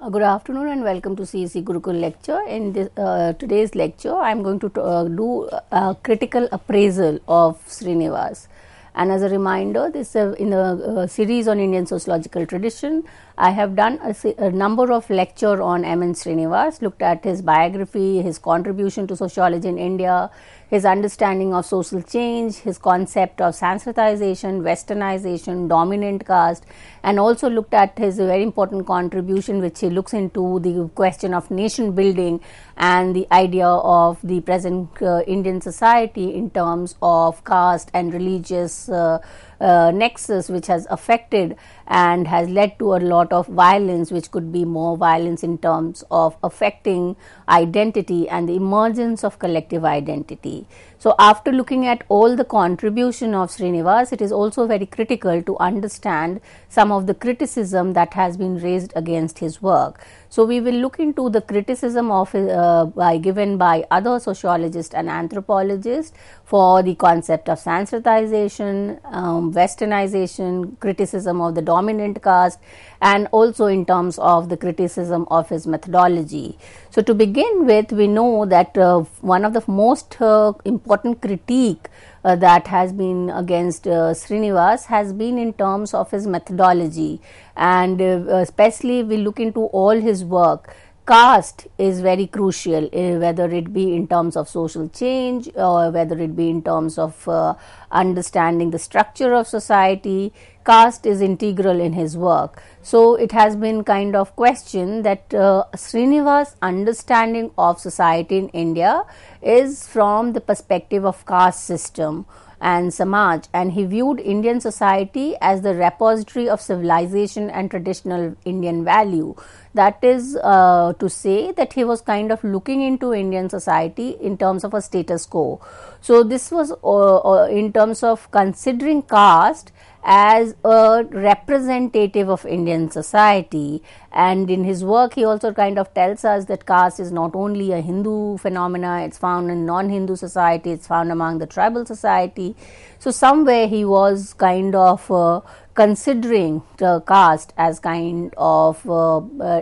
Good afternoon and welcome to CEC Gurukul lecture. In this, today's lecture, I am going to do a critical appraisal of Srinivas. And as a reminder, this in a series on Indian sociological tradition, I have done a number of lecture on M.N. Srinivas, looked at his biography, his contribution to sociology in India, his understanding of social change, his concept of Sanskritization, Westernization, dominant caste, and also looked at his very important contribution which he looks into the question of nation building and the idea of the present Indian society in terms of caste and religious nexus, which has affected and has led to a lot of violence, which could be more violence in terms of affecting identity and the emergence of collective identity. So, after looking at all the contribution of Srinivas, it is also very critical to understand some of the criticism that has been raised against his work. So, we will look into the criticism of given by other sociologists and anthropologists for the concept of Sanskritization, Westernization, criticism of the dominant caste, and also in terms of the criticism of his methodology. So, to begin with, we know that one of the most important critique that has been against Srinivas has been in terms of his methodology, and especially we look into all his work. Caste is very crucial, whether it be in terms of social change or whether it be in terms of understanding the structure of society. Caste is integral in his work. So, it has been kind of questioned that Srinivas' understanding of society in India is from the perspective of caste system and Samaj, and he viewed Indian society as the repository of civilization and traditional Indian value. That is to say that he was kind of looking into Indian society in terms of a status quo. So, this was in terms of considering caste as a representative of Indian society, and in his work he also kind of tells us that caste is not only a Hindu phenomena, it's found in non-Hindu society, it's found among the tribal society. So, somewhere he was kind of considering the caste as kind of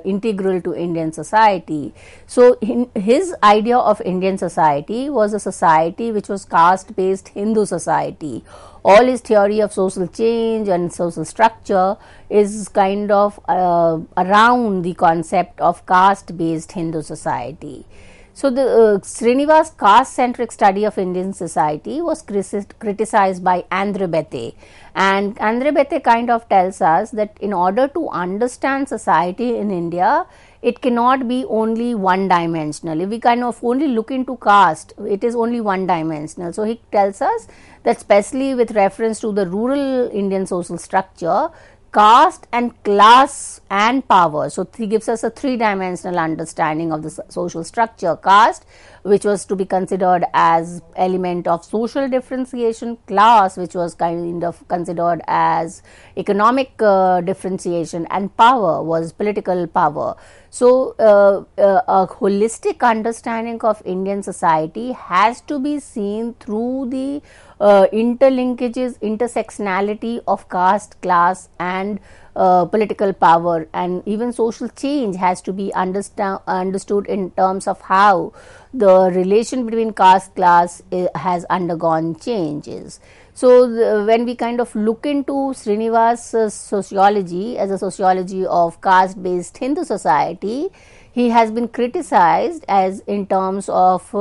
integral to Indian society. So, his idea of Indian society was a society which was caste based Hindu society. All his theory of social change and social structure is kind of around the concept of caste based Hindu society. So, the Srinivas' caste-centric study of Indian society was criticized by Andre Bethe, and Andre Bethe kind of tells us that in order to understand society in India, it cannot be only one dimensional. If we kind of only look into caste, it is only one dimensional. So, he tells us that especially with reference to the rural Indian social structure, caste and class and power. So, he gives us a three-dimensional understanding of the social structure. Caste, which was to be considered as element of social differentiation, class, which was kind of considered as economic differentiation, and power was political power. So, a holistic understanding of Indian society has to be seen through the interlinkages, intersectionality of caste, class and political power, and even social change has to be understood in terms of how the relation between caste class has undergone changes. So, when we kind of look into Srinivas' sociology as a sociology of caste based Hindu society, he has been criticized as in terms of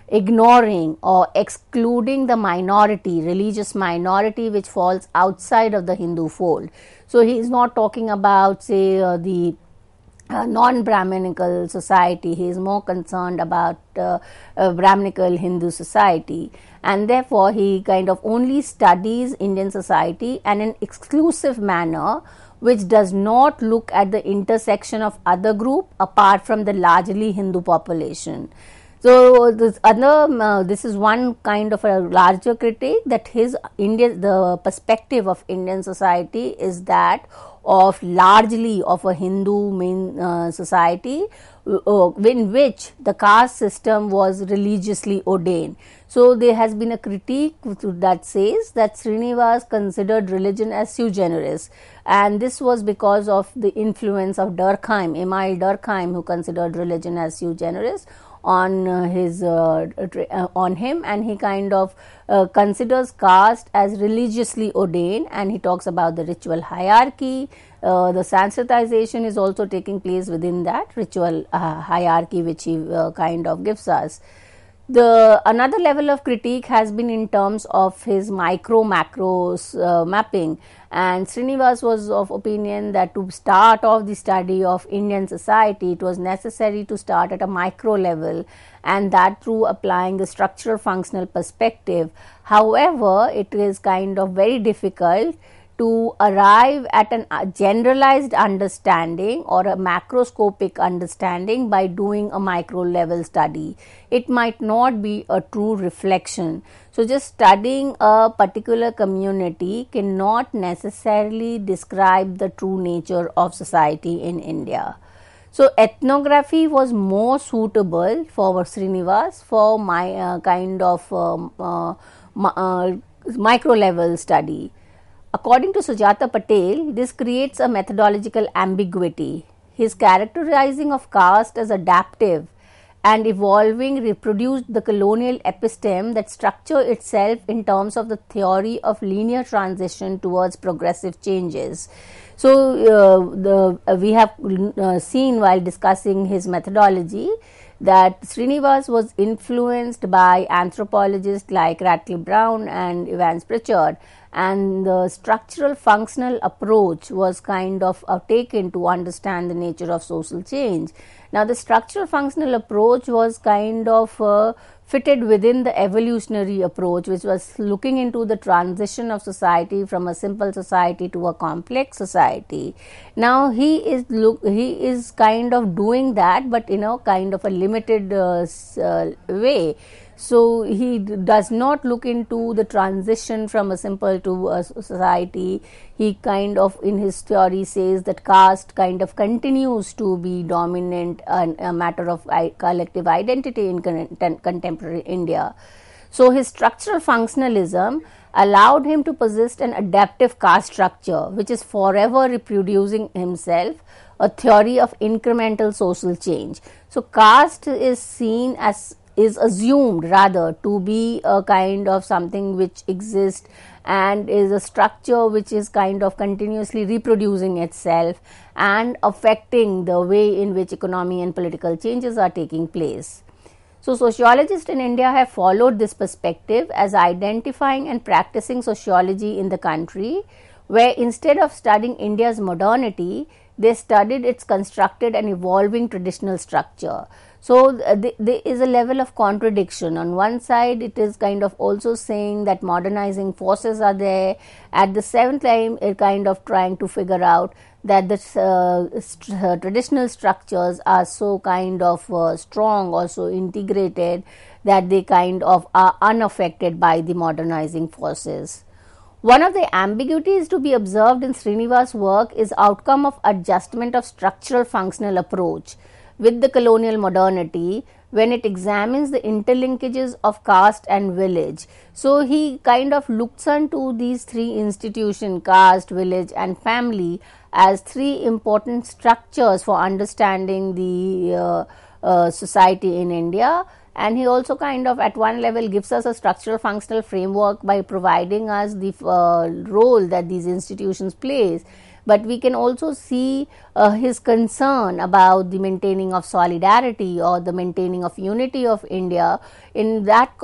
ignoring or excluding the minority, religious minority which falls outside of the Hindu fold. So, he is not talking about say the non-Brahminical society, he is more concerned about Brahminical Hindu society, and therefore he kind of only studies Indian society in an exclusive manner which does not look at the intersection of other group apart from the largely Hindu population. So, this is one kind of a larger critique, that the perspective of Indian society is that of largely of a Hindu main society, in which the caste system was religiously ordained. So there has been a critique that says that Srinivas considered religion as sui generis, and this was because of the influence of Durkheim, Emile Durkheim, who considered religion as sui generis on on him, and he kind of considers caste as religiously ordained, and he talks about the ritual hierarchy. The Sanskritization is also taking place within that ritual hierarchy, which he kind of gives us. The another level of critique has been in terms of his micro macros mapping, and Srinivas was of opinion that to start off the study of Indian society, it was necessary to start at a micro level, and that through applying the structural functional perspective. However, it is kind of very difficult to arrive at a generalized understanding or a macroscopic understanding by doing a micro level study. It might not be a true reflection. So, just studying a particular community cannot necessarily describe the true nature of society in India. So, ethnography was more suitable for Srinivas for my kind of micro level study. According to Sujata Patel, this creates a methodological ambiguity. His characterizing of caste as adaptive and evolving reproduced the colonial episteme that structured itself in terms of the theory of linear transition towards progressive changes. So, we have seen while discussing his methodology that Srinivas was influenced by anthropologists like Radcliffe Brown and Evans Pritchard, and the structural functional approach was kind of taken to understand the nature of social change. Now, the structural functional approach was kind of fitted within the evolutionary approach, which was looking into the transition of society from a simple society to a complex society. Now, he is kind of doing that, but in a kind of a limited way. So, he does not look into the transition from a simple to a society. He kind of in his theory says that caste kind of continues to be dominant and a matter of collective identity in contemporary India. So, his structural functionalism allowed him to possess an adaptive caste structure, which is forever reproducing himself, a theory of incremental social change. So, caste is seen as is assumed rather to be a kind of something which exists and is a structure which is kind of continuously reproducing itself and affecting the way in which economy and political changes are taking place. So, sociologists in India have followed this perspective as identifying and practicing sociology in the country, where instead of studying India's modernity, they studied its constructed and evolving traditional structure. So, there is a level of contradiction. On one side, it is kind of also saying that modernizing forces are there. At the same time, it kind of trying to figure out that the traditional structures are so kind of strong, also integrated, that they kind of are unaffected by the modernizing forces. One of the ambiguities to be observed in Srinivas' work is outcome of adjustment of structural functional approach with the colonial modernity when it examines the interlinkages of caste and village. So, he kind of looks into these three institutions, caste, village and family, as three important structures for understanding the society in India. And he also kind of at one level gives us a structural functional framework by providing us the role that these institutions plays. But we can also see his concern about the maintaining of solidarity or the maintaining of unity of India. In that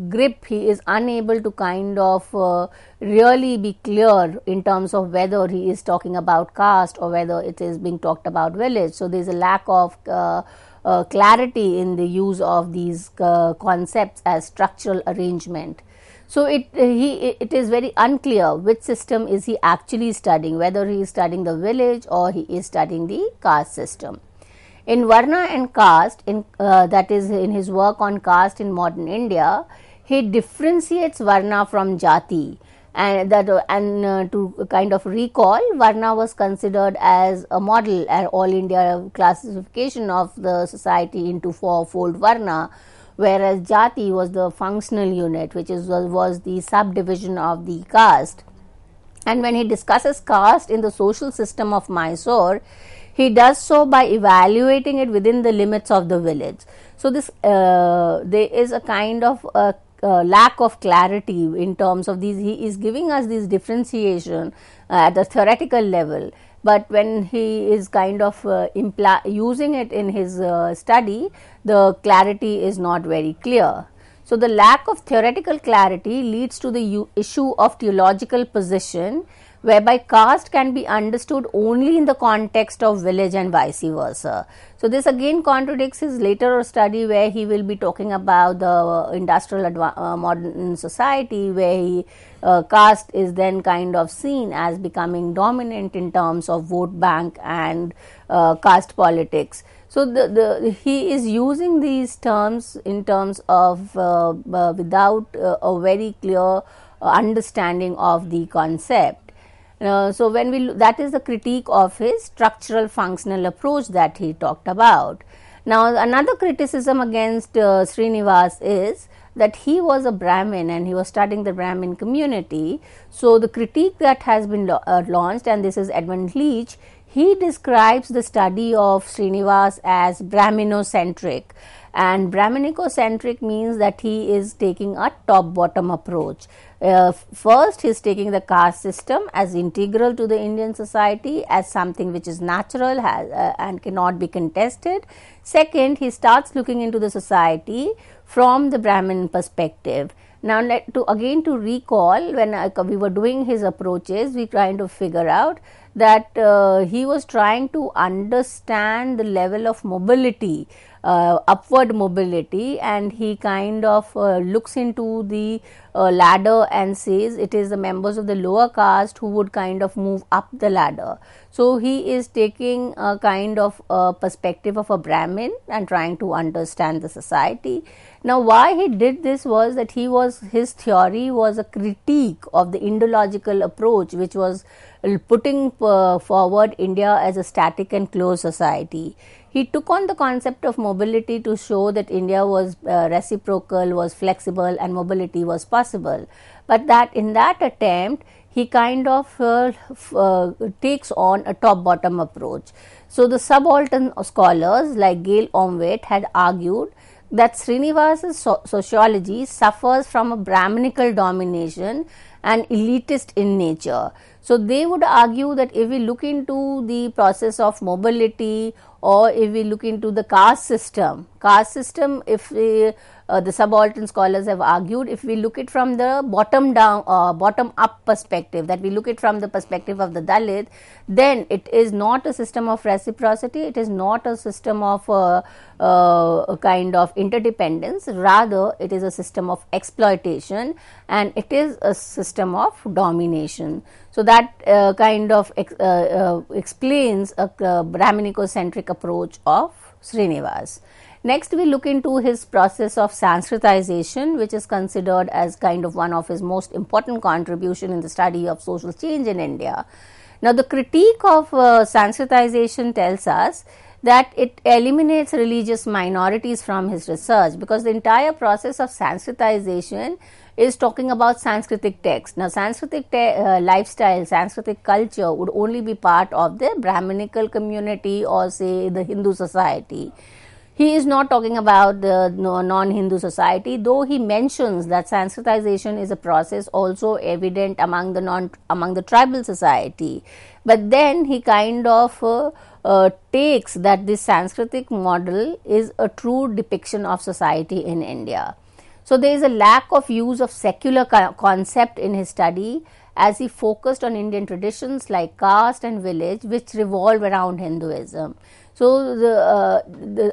grip, he is unable to kind of really be clear in terms of whether he is talking about caste or whether it is being talked about village. So, there is a lack of clarity in the use of these concepts as structural arrangement. So, it is very unclear which system is he actually studying, whether he is studying the village or he is studying the caste system. In Varna and Caste, that is in his work on caste in modern India, he differentiates Varna from Jati and that to kind of recall, Varna was considered as a model, an all India classification of the society into fourfold Varna, whereas Jati was the functional unit, which was the subdivision of the caste. And when he discusses caste in the social system of Mysore, he does so by evaluating it within the limits of the village. So this there is a kind of lack of clarity in terms of these. He is giving us this differentiation at the theoretical level, but when he is kind of using it in his study, the clarity is not very clear. So the lack of theoretical clarity leads to the issue of theological position, whereby caste can be understood only in the context of village and vice versa. So this again contradicts his later study, where he will be talking about the industrial modern society, where caste is then kind of seen as becoming dominant in terms of vote bank and caste politics. So he is using these terms in terms of without a very clear understanding of the concept. So when that is the critique of his structural functional approach that he talked about. Now another criticism against Srinivas is that he was a Brahmin and he was studying the Brahmin community. So the critique that has been launched, and this is Edmund Leach, he describes the study of Srinivas as Brahminocentric, and Brahminicocentric means that he is taking a top-bottom approach. First, he is taking the caste system as integral to the Indian society, as something which is natural and cannot be contested. Second, he starts looking into the society from the Brahmin perspective. Now, to recall, when we were doing his approaches, we trying to figure out that he was trying to understand the level of mobility, upward mobility, and he kind of looks into the ladder and says it is the members of the lower caste who would kind of move up the ladder. So he is taking a kind of perspective of a Brahmin and trying to understand the society. Now, why he did this was that his theory was a critique of the Indological approach, which was putting forward India as a static and closed society. He took on the concept of mobility to show that India was reciprocal, was flexible, and mobility was possible. But that in that attempt, he kind of takes on a top-bottom approach. So the subaltern scholars like Gail Omwet had argued that Srinivas's sociology suffers from a Brahminical domination and elitist in nature. So they would argue that if we look into the process of mobility, or if we look into the caste system, if the subaltern scholars have argued, if we look it from the bottom down or bottom up perspective, that we look it from the perspective of the Dalit, then it is not a system of reciprocity, it is not a system of a kind of interdependence, rather it is a system of exploitation, and it is a system of domination. So that kind of explains a Brahminicocentric approach of Srinivas. Next, we look into his process of Sanskritization, which is considered as kind of one of his most important contribution in the study of social change in India. Now, the critique of Sanskritization tells us that it eliminates religious minorities from his research, because the entire process of Sanskritization is talking about Sanskritic text. Now, Sanskritic lifestyle, Sanskritic culture would only be part of the Brahminical community or say the Hindu society. He is not talking about the non-Hindu society, though he mentions that Sanskritization is a process also evident among the tribal society. But then he kind of takes that this Sanskritic model is a true depiction of society in India. So there is a lack of use of secular concept in his study, as he focused on Indian traditions like caste and village, which revolve around Hinduism. So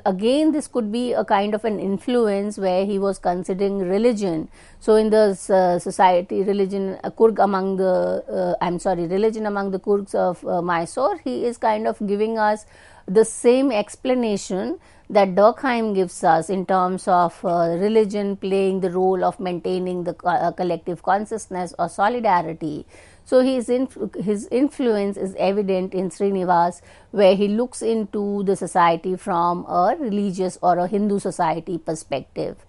again, this could be a kind of an influence where he was considering religion. So in the society, religion among the Kurds of Mysore, he is kind of giving us the same explanation that Durkheim gives us in terms of religion playing the role of maintaining the collective consciousness or solidarity. So his influence is evident in Srinivas, where he looks into the society from a religious or a Hindu society perspective.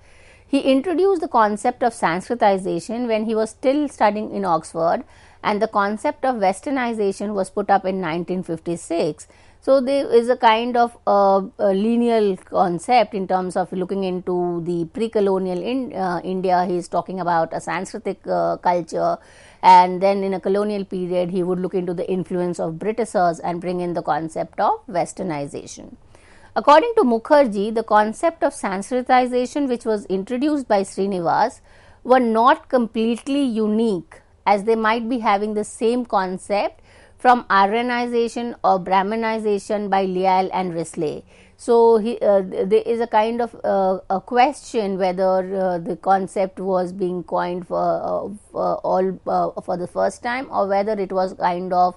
He introduced the concept of Sanskritization when he was still studying in Oxford, and the concept of Westernization was put up in 1956. So there is a kind of a lineal concept in terms of looking into the pre-colonial India. He is talking about a Sanskritic culture, and then in a colonial period he would look into the influence of Britishers and bring in the concept of Westernization. According to Mukherjee, the concept of Sanskritization which was introduced by Srinivas were not completely unique, as they might be having the same concept from Aryanization or Brahmanization by Lyell and Risley. So there is a kind of a question whether the concept was being coined for the first time, or whether it was kind of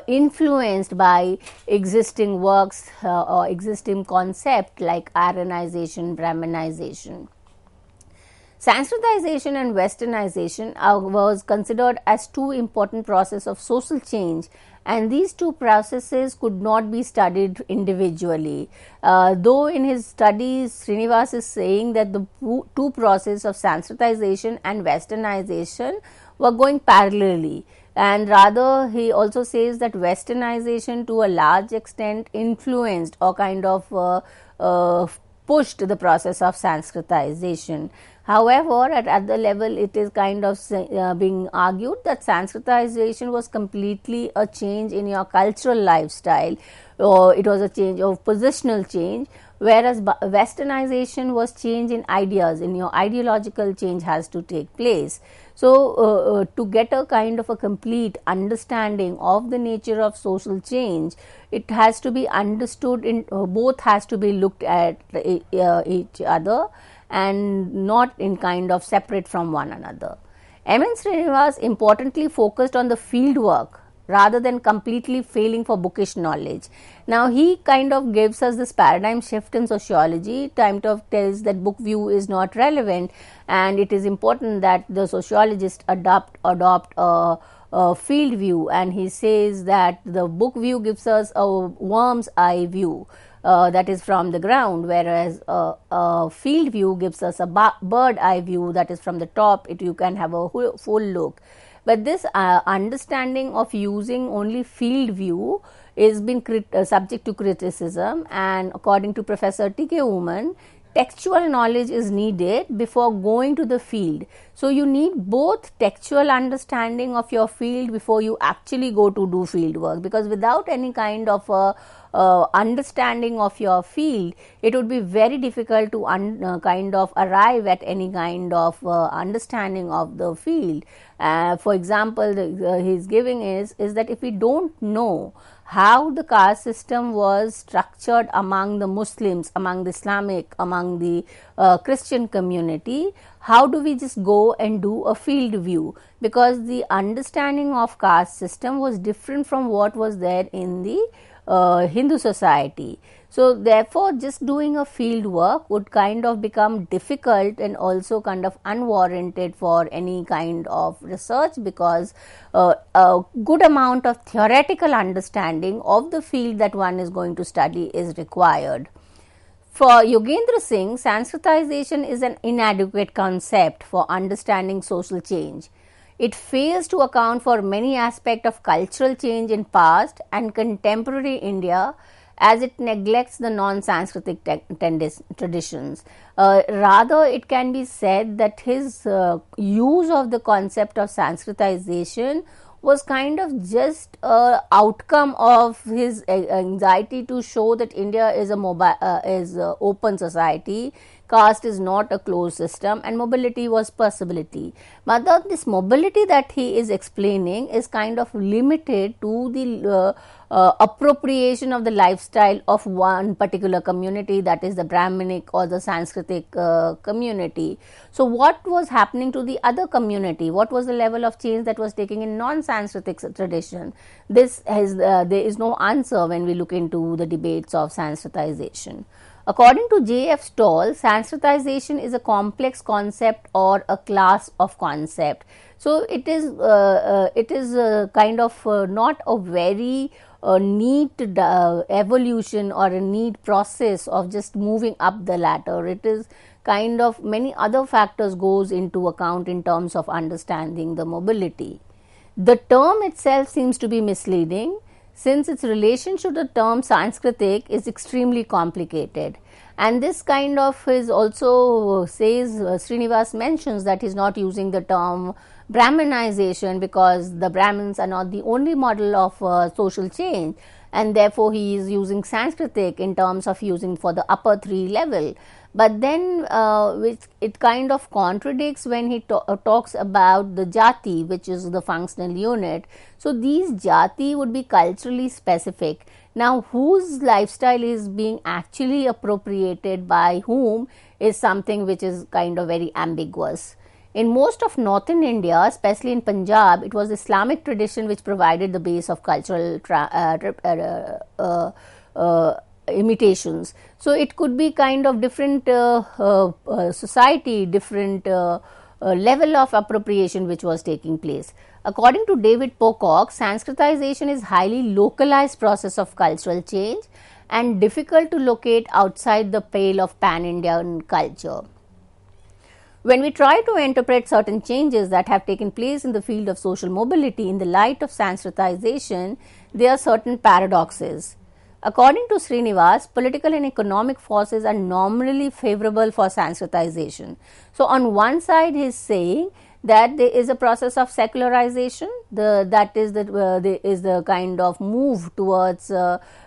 influenced by existing works or existing concept like Aryanization, Brahmanization. Sanskritization and Westernization was considered as two important processes of social change, and these two processes could not be studied individually. Though in his studies, Srinivas is saying that the two processes of Sanskritization and Westernization were going parallelly, and rather he also says that Westernization to a large extent influenced or kind of pushed the process of Sanskritization. However, at other level, it is kind of being argued that Sanskritization was completely a change in your cultural lifestyle, or it was a change of positional change, whereas Westernization was change in ideas, in your ideological change has to take place. So, to get a kind of a complete understanding of the nature of social change, it has to be understood in both has to be looked at each other and not in kind of separate from one another. M.N. Srinivas importantly focused on the field work rather than completely failing for bookish knowledge. Now, he kind of gives us this paradigm shift in sociology, kind of tells that book view is not relevant, and it is important that the sociologist adopt a field view, and he says that the book view gives us a worm's eye view. That is from the ground, whereas a field view gives us a bird eye view, that is from the top. You can have a full look. But this understanding of using only field view is been subject to criticism, and according to Professor T.K. Uman, textual knowledge is needed before going to the field. So, you need both textual understanding of your field before you actually go to do field work, because without any kind of a understanding of your field, it would be very difficult to kind of arrive at any kind of understanding of the field. For example, he is giving is that if we don't know how the caste system was structured among the Muslims, among the Islamic, among the Christian community, how do we just go and do a field view? Because the understanding of caste system was different from what was there in the Hindu society. So, therefore, just doing a field work would kind of become difficult and also kind of unwarranted for any kind of research, because a good amount of theoretical understanding of the field that one is going to study is required. For Yogendra Singh, Sanskritization is an inadequate concept for understanding social change. It fails to account for many aspects of cultural change in past and contemporary India, as it neglects the non-Sanskritic traditions. Rather, it can be said that his use of the concept of Sanskritization was kind of just an outcome of his anxiety to show that India is a open society. Caste is not a closed system, and mobility was possibility. But this mobility that he is explaining is kind of limited to the appropriation of the lifestyle of one particular community, that is the Brahminic or the Sanskritic community. So, what was happening to the other community? What was the level of change that was taking in non-Sanskritic tradition? This has there is no answer when we look into the debates of Sanskritization. According to J.F. Stoll, Sanskritization is a complex concept or a class of concept. So it is kind of not a very neat evolution or a neat process of just moving up the ladder. It is kind of many other factors goes into account in terms of understanding the mobility. The term itself seems to be misleading, since its relation to the term Sanskritic is extremely complicated. And this kind of is also says Srinivas mentions that he is not using the term Brahmanization because the Brahmins are not the only model of social change, and therefore he is using Sanskritic in terms of using for the upper three level. But then it kind of contradicts when he talks about the jati, which is the functional unit. So these jati would be culturally specific. Now whose lifestyle is being actually appropriated by whom is something which is kind of very ambiguous. In most of northern India, especially in Punjab, it was Islamic tradition which provided the base of cultural imitations. So it could be kind of different society, different level of appropriation which was taking place. According to David Pocock, Sanskritization is highly localized process of cultural change and difficult to locate outside the pale of pan-Indian culture. When we try to interpret certain changes that have taken place in the field of social mobility in the light of Sanskritization, there are certain paradoxes. According to Srinivas, political and economic forces are normally favorable for Sanskritization. So, on one side he is saying that there is a process of secularization, that is the kind of move towards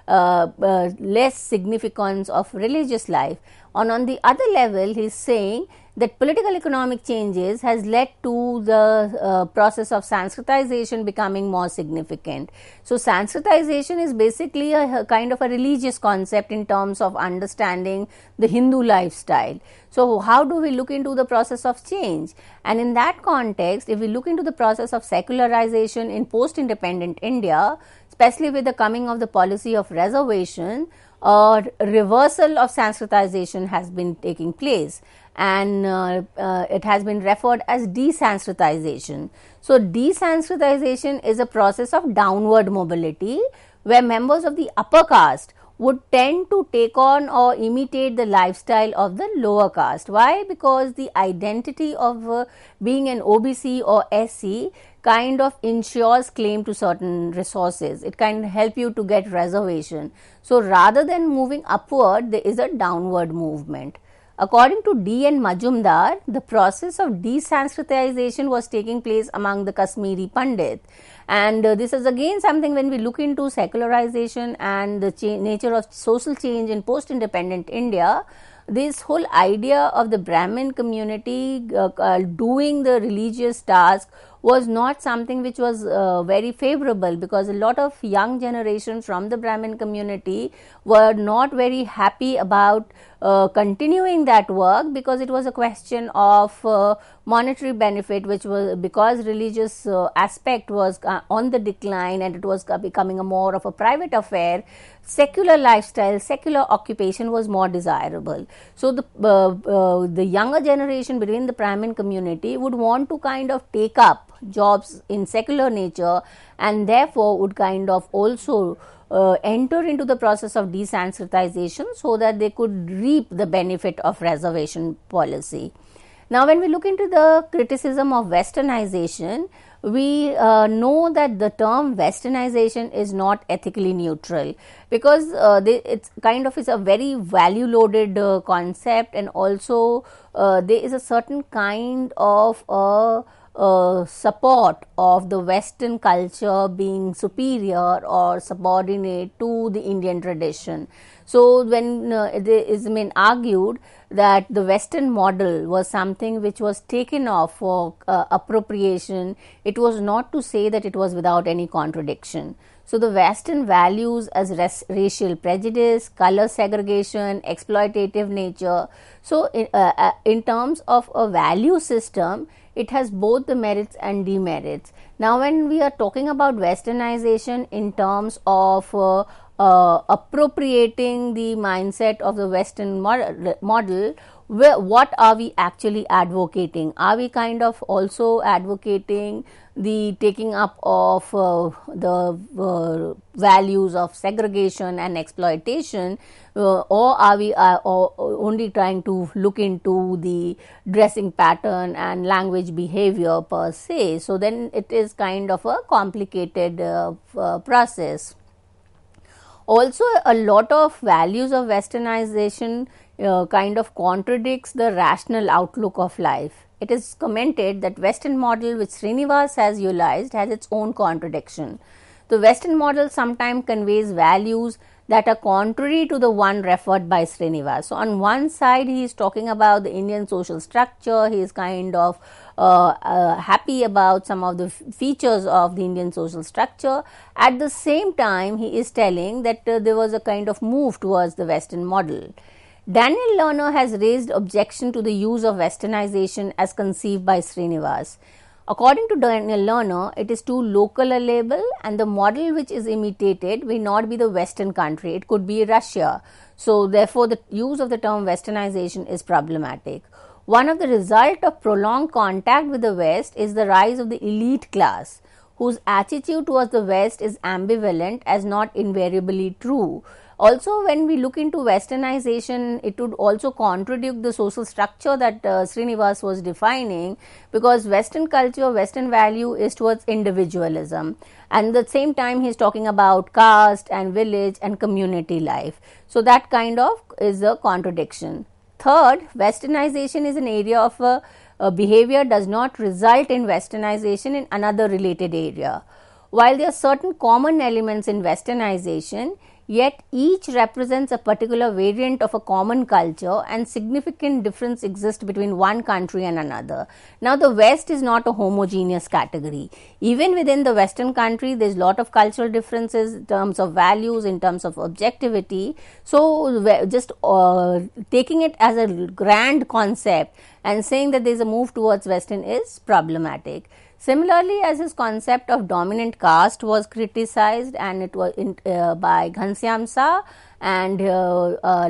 less significance of religious life. On the other level, he is saying that political economic changes has led to the process of Sanskritization becoming more significant. So, Sanskritization is basically a kind of a religious concept in terms of understanding the Hindu lifestyle. So, how do we look into the process of change? And in that context, if we look into the process of secularization in post-independent India, especially with the coming of the policy of reservation, a reversal of Sanskritization has been taking place, and it has been referred as desanskritization. So, desanskritization is a process of downward mobility where members of the upper caste would tend to take on or imitate the lifestyle of the lower caste. Why? Because the identity of being an OBC or SC kind of ensures claim to certain resources. It can help you to get reservation. So, rather than moving upward, there is a downward movement. According to D. N. Majumdar, the process of desanskritization was taking place among the Kashmiri Pandit, and this is again something when we look into secularization and the nature of social change in post-independent India. This whole idea of the Brahmin community doing the religious task was not something which was very favorable, because a lot of young generation from the Brahmin community were not very happy about continuing that work, because it was a question of monetary benefit, which was because religious aspect was on the decline and it was becoming a more of a private affair. Secular lifestyle, secular occupation was more desirable. So, the younger generation within the Brahmin community would want to kind of take up jobs in secular nature, and therefore would kind of also enter into the process of desanskritization so that they could reap the benefit of reservation policy. Now, when we look into the criticism of westernization, we know that the term westernization is not ethically neutral, because it's kind of is a very value loaded concept, and also there is a certain kind of support of the Western culture being superior or subordinate to the Indian tradition. So, when it is been argued that the Western model was something which was taken off for appropriation, it was not to say that it was without any contradiction. So, the Western values as racial prejudice, color segregation, exploitative nature. So, in terms of a value system, it has both the merits and demerits. Now, when we are talking about westernization in terms of appropriating the mindset of the Western model, what are we actually advocating? Are we kind of also advocating the taking up of the values of segregation and exploitation, or are we only trying to look into the dressing pattern and language behavior per se? So then it is kind of a complicated process. Also, a lot of values of westernization kind of contradicts the rational outlook of life. It is commented that Western model which Srinivas has utilized has its own contradiction. The Western model sometimes conveys values that are contrary to the one referred by Srinivas. So, on one side he is talking about the Indian social structure, he is kind of happy about some of the features of the Indian social structure. At the same time, he is telling that there was a kind of move towards the Western model. Daniel Lerner has raised objection to the use of westernization as conceived by Srinivas. According to Daniel Lerner, it is too local a label, and the model which is imitated may not be the Western country, it could be Russia. So, therefore, the use of the term westernization is problematic. One of the results of prolonged contact with the West is the rise of the elite class, whose attitude towards the West is ambivalent as not invariably true. Also, when we look into westernization, it would also contradict the social structure that Srinivas was defining, because Western culture, Western value is towards individualism, and at the same time he is talking about caste and village and community life. So, that kind of is a contradiction. Third, westernization is an area of behavior does not result in westernization in another related area. While there are certain common elements in westernization, yet each represents a particular variant of a common culture, and significant difference exists between one country and another. Now, the West is not a homogeneous category. Even within the Western country, there is a lot of cultural differences in terms of values, in terms of objectivity. So, just taking it as a grand concept and saying that there is a move towards Western is problematic. Similarly, as his concept of dominant caste was criticized, and it was by Ghanshyam Shah and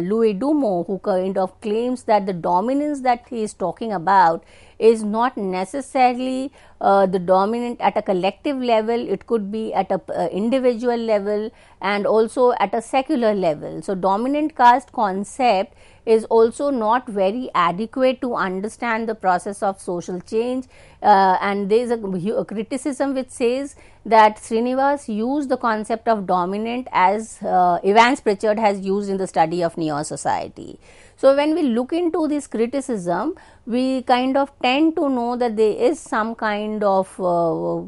Louis Dumont, who kind of claims that the dominance that he is talking about is not necessarily the dominant at a collective level, it could be at a individual level and also at a secular level. So, dominant caste concept is also not very adequate to understand the process of social change, and there is a criticism which says that Srinivas used the concept of dominant as Evans Pritchard has used in the study of neo-society. So, when we look into this criticism, we kind of tend to know that there is some kind of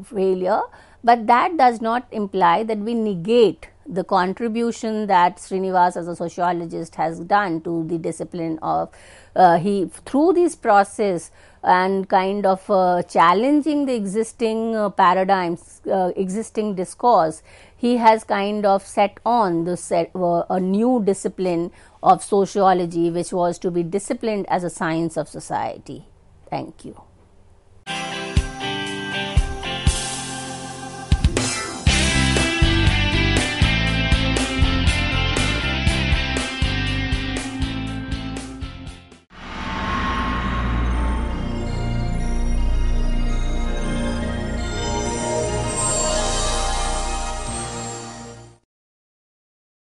failure, but that does not imply that we negate the contribution that Srinivas as a sociologist has done to the discipline of he through this process and kind of challenging the existing paradigms, existing discourse, he has kind of set on the a new discipline of sociology, which was to be disciplined as a science of society. Thank you.